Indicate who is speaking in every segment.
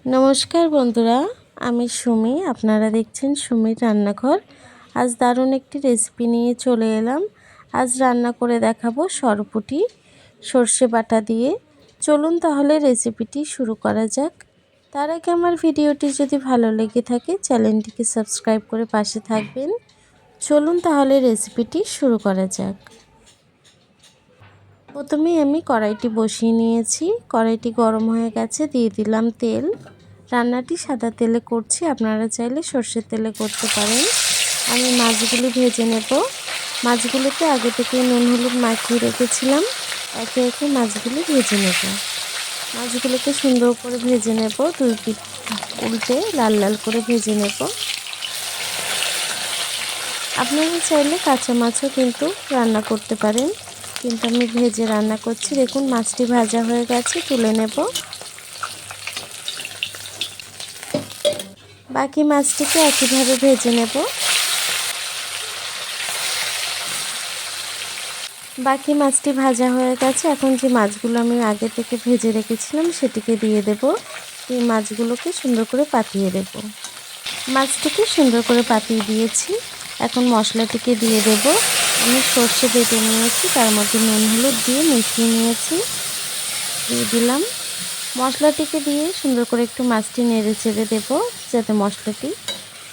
Speaker 1: নমস্কার বন্ধুরা, আমি সুমি। আপনারা দেখছেন সুমির রান্নাঘর। আজ দারুণ একটি রেসিপি নিয়ে চলে এলাম। আজ রান্না করে দেখাবো সরপুঁটি সর্ষে বাটা দিয়ে। চলুন তাহলে রেসিপিটি শুরু করা যাক। তার আগে আমার ভিডিওটি যদি ভালো লেগে থাকে চ্যানেলটিকে সাবস্ক্রাইব করে পাশে থাকবেন। চলুন তাহলে রেসিপিটি শুরু করা যাক। প্রথমেই আমি কড়াইটি বসিয়ে নিয়েছি। কড়াইটি গরম হয়ে গেছে, দিয়ে দিলাম তেল। রান্নাটি সাদা তেলে করছি, আপনারা চাইলে সর্ষের তেলে করতে পারেন। আমি মাছগুলি ভেজে নেব। মাছগুলোকে আগে থেকে নুন হলুদ মাখিয়ে রেখেছিলাম। একে একে মাছগুলি ভেজে নেব। মাছগুলোকে সুন্দর করে ভেজে নেব, দুই পিঠ উল্টে লাল লাল করে ভেজে নেব। আপনারা চাইলে কাঁচা মাছও কিন্তু রান্না করতে পারেন, কিন্তু আমি ভেজে রান্না করছি। দেখুন মাছটি ভাজা হয়ে গেছে, তুলে নেব। বাকি মাছটিকে একইভাবে ভেজে নেব। বাকি মাছটি ভাজা হয়ে গেছে। এখন যে মাছগুলো আমি আগে থেকে ভেজে রেখেছিলাম সেটিকে দিয়ে দেব। এই মাছগুলোকে সুন্দর করে পাতিয়ে দেব। মাছটিকে সুন্দর করে পাতিয়ে দিয়েছি। এখন মশলাটিকে দিয়ে দেব। আমি সর্ষে বেটে নিয়েছি, তার মধ্যে নুন হলুদ দিয়ে মিশিয়ে নিয়েছি, দিয়ে দিলাম। মশলাটিকে দিয়ে সুন্দর করে একটু মাছটি নেড়ে চেড়ে দেবো,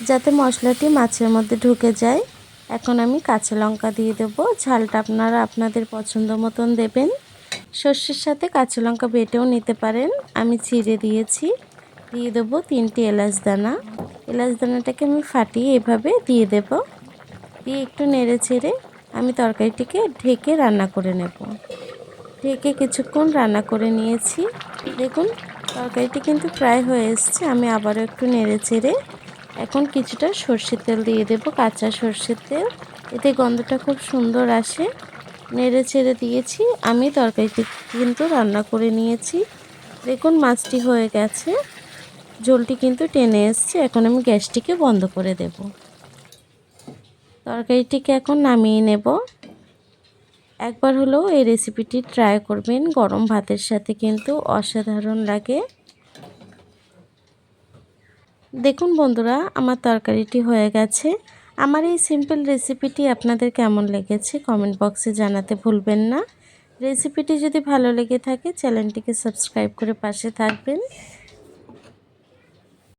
Speaker 1: যাতে মশলাটি মাছের মধ্যে ঢুকে যায়। এখন আমি কাঁচা লঙ্কা দিয়ে দেবো। ঝালটা আপনারা আপনাদের পছন্দ মতন দেবেন। সর্ষের সাথে কাঁচা লঙ্কা বেটেও নিতে পারেন, আমি চিড়ে দিয়েছি। দিয়ে দেবো 3টি এলাচ দানা। এলাচ দানাটাকে আমি ফাটিয়ে এভাবে দিয়ে দেব। দিয়ে একটু নেড়ে চেড়ে আমি তরকারিটিকে ঢেকে রান্না করে নেব। ঢেকে কিছুক্ষণ রান্না করে নিয়েছি। দেখুন তরকারিটি কিন্তু প্রায় হয়ে এসছে। আমি আবারও একটু নেড়ে চেড়ে এখন কিছুটা সর্ষের তেল দিয়ে দেব, কাঁচা সর্ষের তেল। এতে গন্ধটা খুব সুন্দর আসে। নেড়ে চেড়ে দিয়েছি। আমি তরকারিটি কিন্তু রান্না করে নিয়েছি। দেখুন মাছটি হয়ে গেছে, ঝোলটি কিন্তু টেনে এসছে। এখন আমি গ্যাসটিকে বন্ধ করে দেব। তরকারিটিকে এখন নামিয়ে নেব। একবার হলেও এই রেসিপিটি ট্রাই করবেন, গরম ভাতের সাথে কিন্তু অসাধারণ লাগে। দেখুন বন্ধুরা, আমার তরকারিটি হয়ে গেছে। আমার এই সিম্পল রেসিপিটি আপনাদের কেমন লেগেছে কমেন্ট বক্সে জানাতে ভুলবেন না। রেসিপিটি যদি ভালো লেগে থাকে চ্যানেলটিকে সাবস্ক্রাইব করে পাশে থাকবেন।